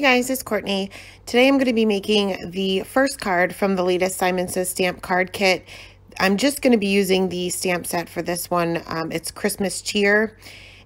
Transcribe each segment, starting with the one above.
guys, it's Courtney. Today I'm going to be making the first card from the latest Simon Says Stamp card kit. I'm just going to be using the stamp set for this one. It's Christmas Cheer,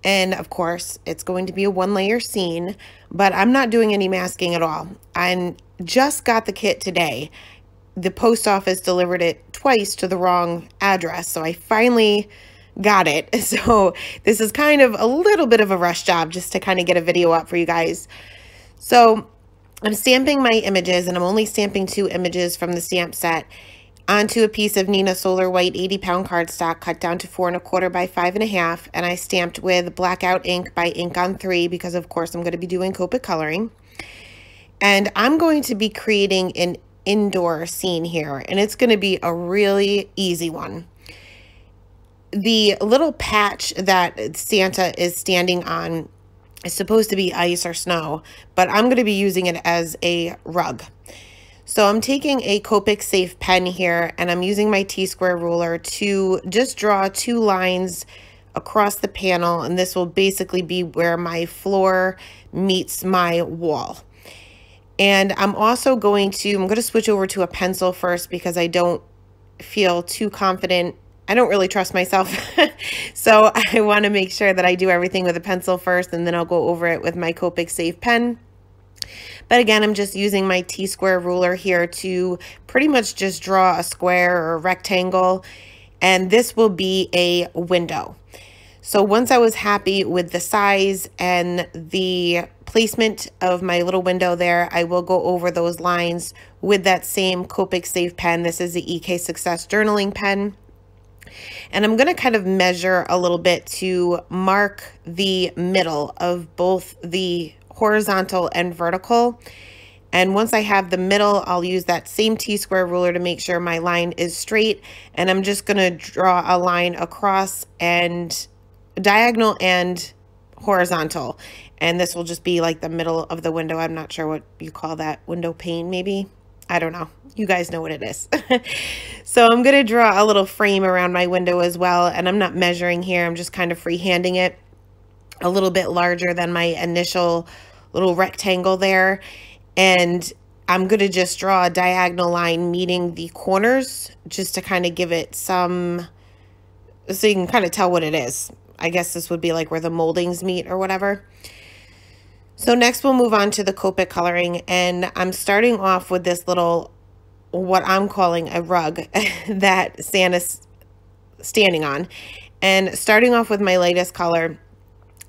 and of course it's going to be a one-layer scene, but I'm not doing any masking at all. I just got the kit today. The post office delivered it twice to the wrong address, so I finally got it. So this is kind of a little bit of a rush job just to kind of get a video up for you guys. So I'm stamping my images, and I'm only stamping 2 images from the stamp set onto a piece of Neenah Solar White 80-pound cardstock cut down to 4 1/4 by 5 1/2, and I stamped with blackout ink by Ink on 3 because of course I'm going to be doing Copic Coloring. And I'm going to be creating an indoor scene here, and it's going to be a really easy one. The little patch that Santa is standing on is supposed to be ice or snow, but I'm going to be using it as a rug. So I'm taking a Copic Safe pen here, and I'm using my T-square ruler to just draw 2 lines across the panel, and this will basically be where my floor meets my wall. And I'm also going to switch over to a pencil first because I don't feel too confident. I don't really trust myself, so I want to make sure that I do everything with a pencil first, and then I'll go over it with my Copic Safe pen. But again, I'm just using my T-square ruler here to pretty much just draw a square or a rectangle, and this will be a window. So once I was happy with the size and the placement of my little window there, I will go over those lines with that same Copic Safe pen. This is the EK Success journaling pen. And I'm going to kind of measure a little bit to mark the middle of both the horizontal and vertical. And once I have the middle, I'll use that same T-square ruler to make sure my line is straight. And I'm just going to draw a line across and diagonal and horizontal. And this will just be like the middle of the window. I'm not sure what you call that, window pane maybe. I don't know. You guys know what it is. So I'm going to draw a little frame around my window as well. And I'm not measuring here. I'm just kind of freehanding it a little bit larger than my initial little rectangle there. And I'm going to just draw a diagonal line meeting the corners just to kind of give it some, so you can kind of tell what it is. I guess this would be like where the moldings meet or whatever. So next we'll move on to the Copic Coloring, and I'm starting off with this little, what I'm calling a rug that Santa's standing on, and starting off with my lightest color,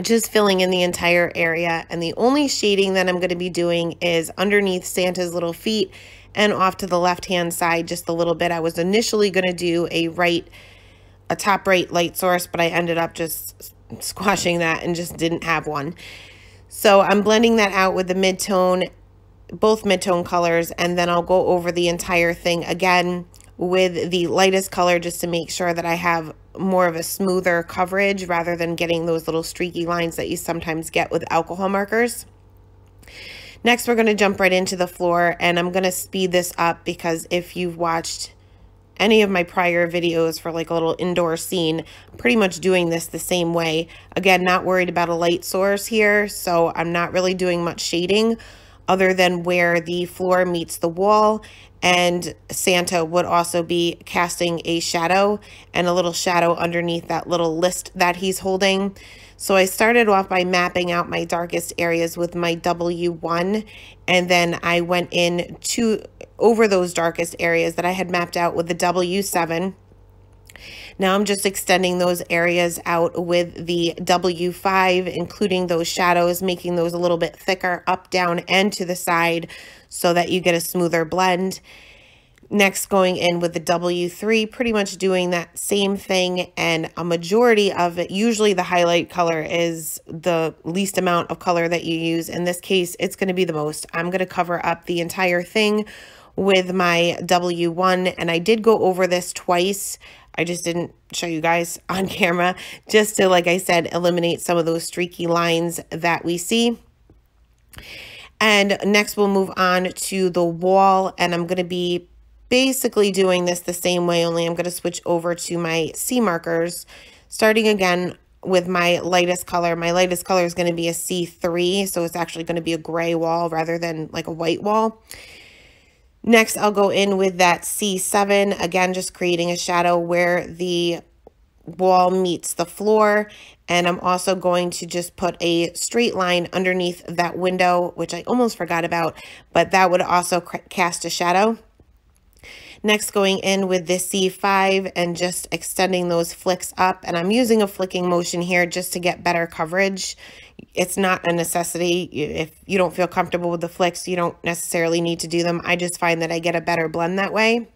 just filling in the entire area. And the only shading that I'm going to be doing is underneath Santa's little feet and off to the left hand side just a little bit. I was initially going to do a top right light source, but I ended up just squashing that and just didn't have one. So I'm blending that out with the mid-tone, both mid-tone colors, and then I'll go over the entire thing again with the lightest color just to make sure that I have more of a smoother coverage rather than getting those little streaky lines that you sometimes get with alcohol markers. Next, we're going to jump right into the floor, and I'm going to speed this up because if you've watched any of my prior videos for like a little indoor scene, I'm pretty much doing this the same way. Again, not worried about a light source here, so I'm not really doing much shading other than where the floor meets the wall, and Santa would also be casting a shadow and a little shadow underneath that little list that he's holding. So I started off by mapping out my darkest areas with my W1, and then I went in over those darkest areas that I had mapped out with the W7. Now I'm just extending those areas out with the W5, including those shadows, making those a little bit thicker up, down, and to the side so that you get a smoother blend. Next, going in with the W3, pretty much doing that same thing, and a majority of it, usually the highlight color is the least amount of color that you use. In this case, it's going to be the most. I'm going to cover up the entire thing with my W1, and I did go over this twice. I just didn't show you guys on camera, just to, like I said, eliminate some of those streaky lines that we see. And next we'll move on to the wall, and I'm going to be basically doing this the same way, only I'm going to switch over to my C markers, starting again with my lightest color. My lightest color is going to be a C3, so it's actually going to be a gray wall rather than like a white wall. Next, I'll go in with that C7, again, just creating a shadow where the wall meets the floor. And I'm also going to just put a straight line underneath that window, which I almost forgot about, but that would also cast a shadow. Next, going in with this C5 and just extending those flicks up. And I'm using a flicking motion here just to get better coverage. It's not a necessity. If you don't feel comfortable with the flicks, you don't necessarily need to do them. I just find that I get a better blend that way.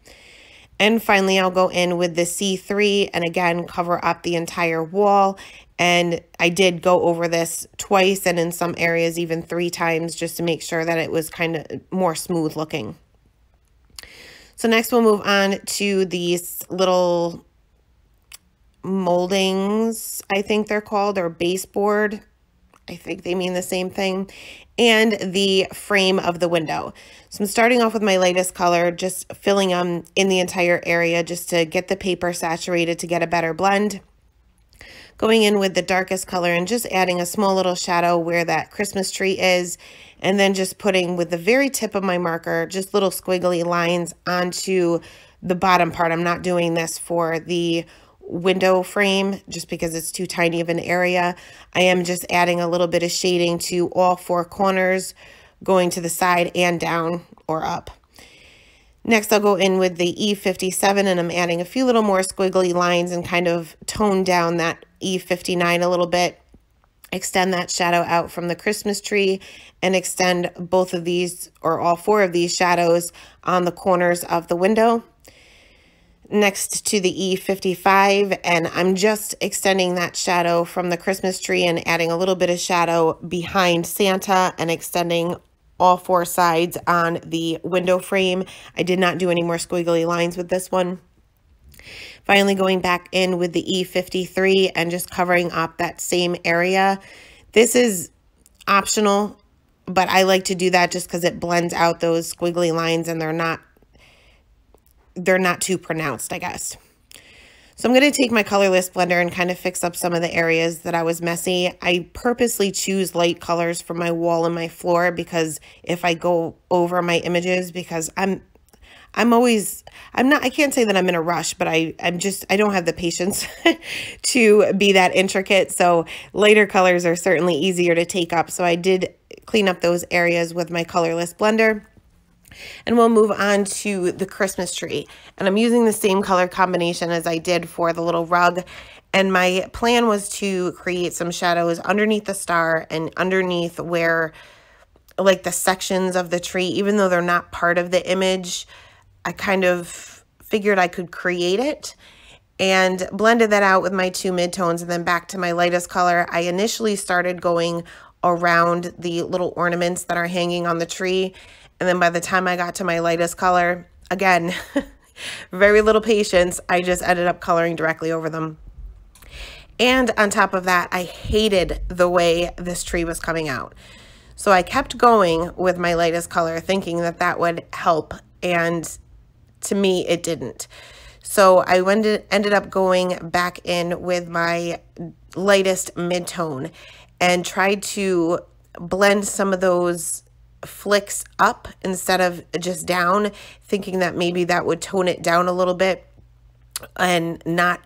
And finally, I'll go in with the C3 and again, cover up the entire wall. And I did go over this twice and in some areas even 3 times just to make sure that it was kind of more smooth looking. So next we'll move on to these little moldings, I think they're called, or baseboard. I think they mean the same thing. And the frame of the window. So I'm starting off with my lightest color, just filling them in the entire area just to get the paper saturated to get a better blend. Going in with the darkest color and just adding a small little shadow where that Christmas tree is. And then just putting with the very tip of my marker, just little squiggly lines onto the bottom part. I'm not doing this for the window frame just because it's too tiny of an area. I am just adding a little bit of shading to all 4 corners, going to the side and down or up. Next, I'll go in with the E57 and I'm adding a few little more squiggly lines and kind of tone down that E59 a little bit. Extend that shadow out from the Christmas tree and extend both of these or all 4 of these shadows on the corners of the window. Next to the E55, and I'm just extending that shadow from the Christmas tree and adding a little bit of shadow behind Santa and extending all 4 sides on the window frame. I did not do any more squiggly lines with this one. Finally, going back in with the E53 and just covering up that same area. This is optional, but I like to do that just because it blends out those squiggly lines and they're not too pronounced, I guess. So I'm going to take my colorless blender and kind of fix up some of the areas that I was messy. I purposely choose light colors for my wall and my floor because if I go over my images, because I can't say that I'm in a rush, but I don't have the patience to be that intricate. So lighter colors are certainly easier to take up. So I did clean up those areas with my colorless blender. And we'll move on to the Christmas tree. And I'm using the same color combination as I did for the little rug. And my plan was to create some shadows underneath the star and underneath where, like, the sections of the tree, even though they're not part of the image, I kind of figured I could create it and blended that out with my 2 midtones and then back to my lightest color. I initially started going around the little ornaments that are hanging on the tree. And then by the time I got to my lightest color, again, very little patience, I just ended up coloring directly over them. And on top of that, I hated the way this tree was coming out. So I kept going with my lightest color thinking that that would help. And to me, it didn't. So I ended up going back in with my lightest midtone and tried to blend some of those flicks up instead of just down, thinking that maybe that would tone it down a little bit and not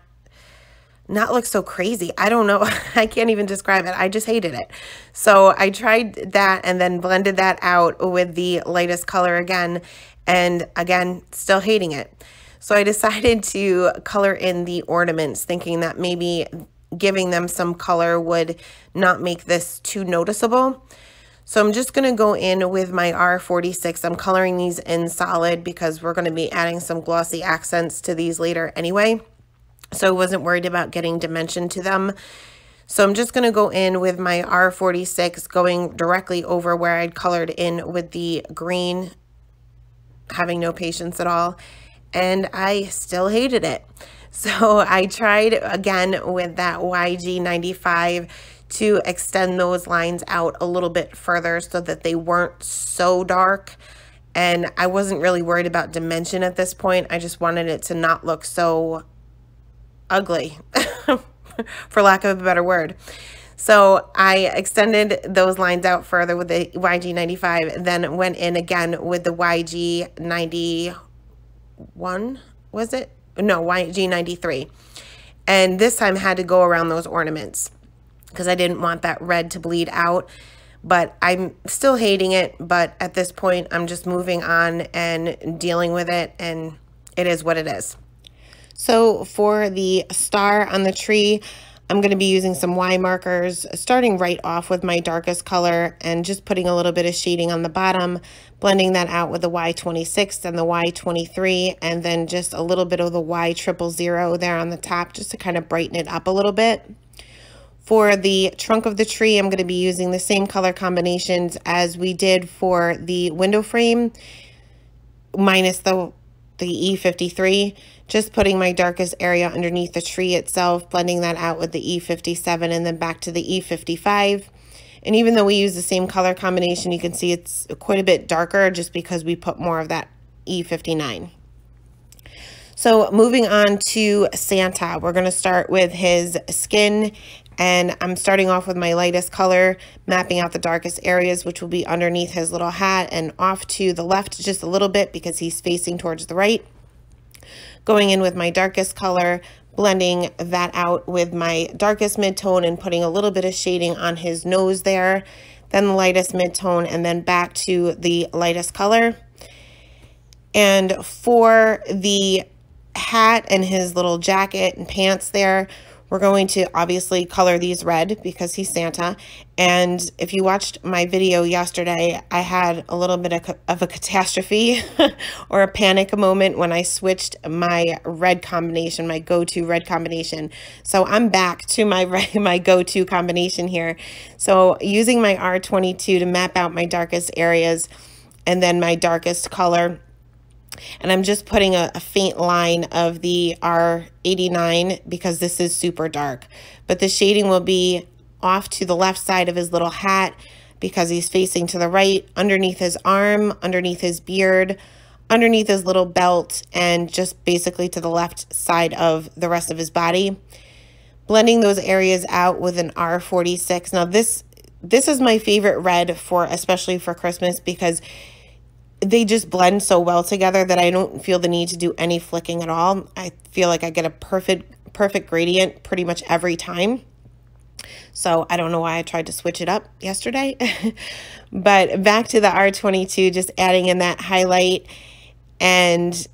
look so crazy. I don't know. I can't even describe it. I just hated it. So I tried that and then blended that out with the lightest color again, and again, still hating it. So I decided to color in the ornaments, thinking that maybe giving them some color would not make this too noticeable. So I'm just going to go in with my R46. I'm coloring these in solid because we're going to be adding some glossy accents to these later anyway. So I wasn't worried about getting dimension to them. So I'm just going to go in with my R46, going directly over where I'd colored in with the green, having no patience at all. And I still hated it. So I tried again with that YG95 to extend those lines out a little bit further so that they weren't so dark. And I wasn't really worried about dimension at this point. I just wanted it to not look so ugly, for lack of a better word. So I extended those lines out further with the YG95, then went in again with the YG91, was it? No, YG93. And this time had to go around those ornaments because I didn't want that red to bleed out. But I'm still hating it, but at this point I'm just moving on and dealing with it, and it is what it is. So for the star on the tree, I'm going to be using some Y markers, starting right off with my darkest color and just putting a little bit of shading on the bottom, blending that out with the Y26 and the Y23, and then just a little bit of the Y000 there on the top just to kind of brighten it up a little bit. For the trunk of the tree, I'm going to be using the same color combinations as we did for the window frame, minus the E53, just putting my darkest area underneath the tree itself, blending that out with the E57 and then back to the E55. And even though we use the same color combination, you can see it's quite a bit darker just because we put more of that E59. So moving on to Santa, we're going to start with his skin, and I'm starting off with my lightest color, mapping out the darkest areas, which will be underneath his little hat and off to the left just a little bit because he's facing towards the right. Going in with my darkest color, blending that out with my darkest mid-tone and putting a little bit of shading on his nose there, then the lightest mid-tone, and then back to the lightest color. And for the hat and his little jacket and pants there, we're going to obviously color these red because he's Santa. And if you watched my video yesterday, I had a little bit of a catastrophe or a panic moment when I switched my red combination, my go-to red combination. So I'm back to my go-to combination here. So using my R22 to map out my darkest areas and then my darkest color. And I'm just putting a faint line of the R89 because this is super dark. But the shading will be off to the left side of his little hat because he's facing to the right, underneath his arm, underneath his beard, underneath his little belt, and just basically to the left side of the rest of his body. Blending those areas out with an R46. Now this is my favorite red for, especially for Christmas, because they just blend so well together that I don't feel the need to do any flicking at all. I feel like I get a perfect gradient pretty much every time. So I don't know why I tried to switch it up yesterday. But back to the R22, just adding in that highlight and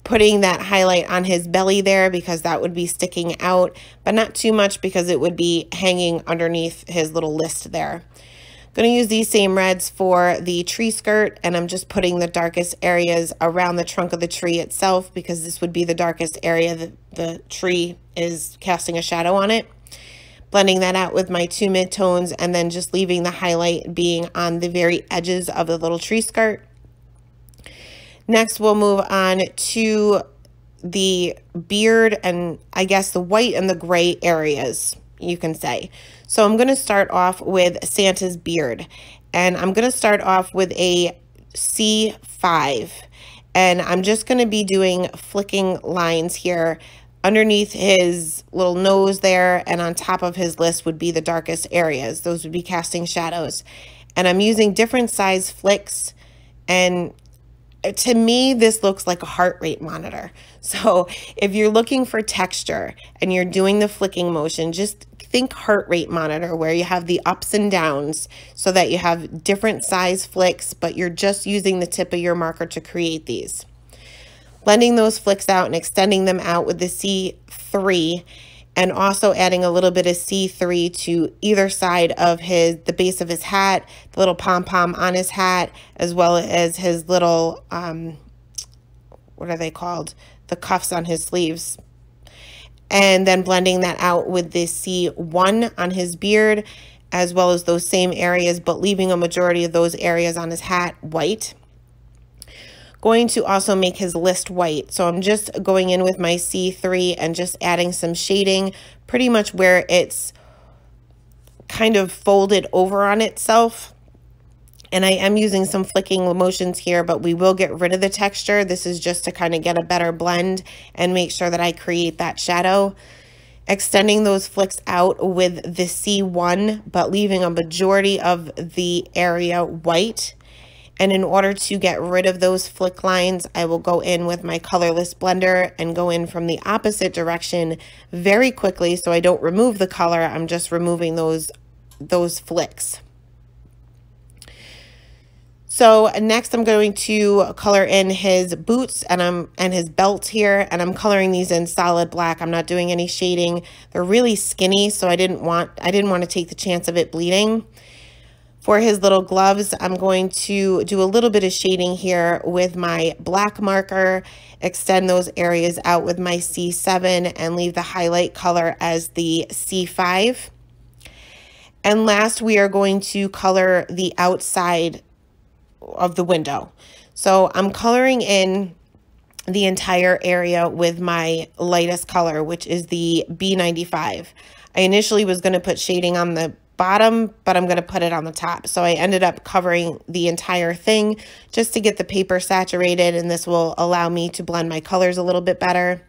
putting that highlight on his belly there because that would be sticking out, but not too much because it would be hanging underneath his little list there. Going to use these same reds for the tree skirt, and I'm just putting the darkest areas around the trunk of the tree itself because this would be the darkest area that the tree is casting a shadow on it. Blending that out with my two midtones and then just leaving the highlight being on the very edges of the little tree skirt. Next, we'll move on to the beard and I guess the white and the gray areas, you can say. So I'm going to start off with Santa's beard, and I'm going to start off with a C5, and I'm just going to be doing flicking lines here underneath his little nose there, and on top of his list would be the darkest areas. Those would be casting shadows, and I'm using different size flicks, and to me, this looks like a heart rate monitor. So if you're looking for texture and you're doing the flicking motion, just think heart rate monitor where you have the ups and downs so that you have different size flicks, but you're just using the tip of your marker to create these. Blending those flicks out and extending them out with the C3 and also adding a little bit of C3 to either side of the base of his hat, the little pom-pom on his hat, as well as his little, what are they called? The cuffs on his sleeves. And then blending that out with the C1 on his beard, as well as those same areas, but leaving a majority of those areas on his hat white. Going to also make his list white. So I'm just going in with my C3 and just adding some shading pretty much where it's kind of folded over on itself. And I am using some flicking motions here, but we will get rid of the texture. This is just to kind of get a better blend and make sure that I create that shadow. extending those flicks out with the C1, but leaving a majority of the area white. And in order to get rid of those flick lines, I will go in with my colorless blender and go in from the opposite direction very quickly so I don't remove the color. I'm just removing those flicks. So next I'm going to color in his boots and his belt here, and I'm coloring these in solid black. I'm not doing any shading. They're really skinny, so I didn't want to take the chance of it bleeding. For his little gloves, I'm going to do a little bit of shading here with my black marker, extend those areas out with my C7 and leave the highlight color as the C5. And last, we are going to color the outside of the window. So I'm coloring in the entire area with my lightest color, which is the B95. I initially was going to put shading on the bottom, but I'm going to put it on the top. So I ended up covering the entire thing just to get the paper saturated, and this will allow me to blend my colors a little bit better.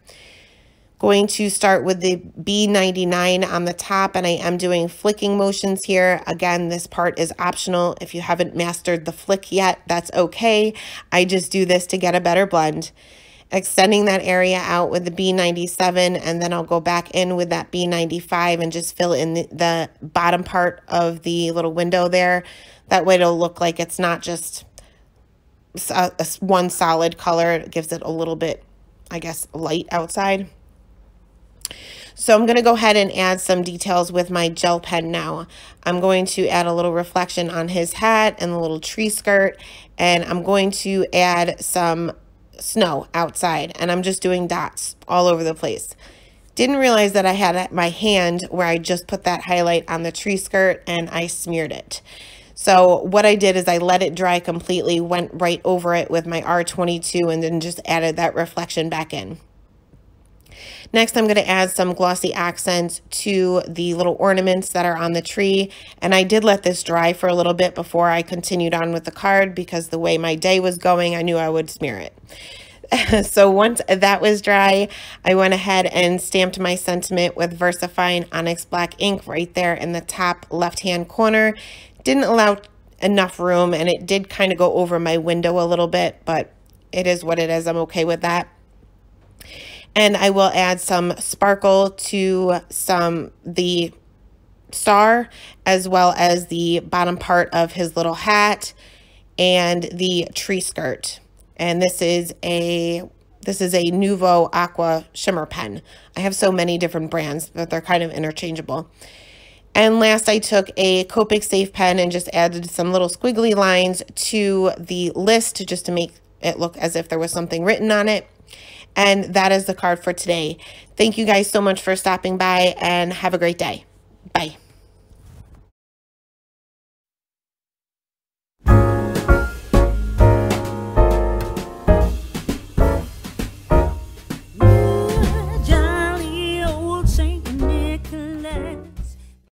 Going to start with the B99 on the top, and I am doing flicking motions here. Again, this part is optional. If you haven't mastered the flick yet, that's okay. I just do this to get a better blend. Extending that area out with the B97, and then I'll go back in with that B95 and just fill in the bottom part of the little window there. That way it'll look like it's not just one solid color. It gives it a little bit, I guess, light outside. So I'm going to go ahead and add some details with my gel pen now. I'm going to add a little reflection on his hat and the little tree skirt, and I'm going to add some snow outside, and I'm just doing dots all over the place. Didn't realize that I had my hand where I just put that highlight on the tree skirt and I smeared it. So what I did is I let it dry completely, went right over it with my R22, and then just added that reflection back in. Next, I'm going to add some glossy accents to the little ornaments that are on the tree. And I did let this dry for a little bit before I continued on with the card, because the way my day was going, I knew I would smear it. So once that was dry, I went ahead and stamped my sentiment with VersaFine Onyx Black ink right there in the top left-hand corner. Didn't allow enough room, and it did kind of go over my window a little bit, but it is what it is. I'm okay with that. And I will add some sparkle to the star, as well as the bottom part of his little hat and the tree skirt. And this is a Nuvo Aqua shimmer pen. I have so many different brands, but they're kind of interchangeable. And last, I took a Copic safe pen and just added some little squiggly lines to the list just to make it look as if there was something written on it. And that is the card for today. Thank you guys so much for stopping by, and have a great day. Bye.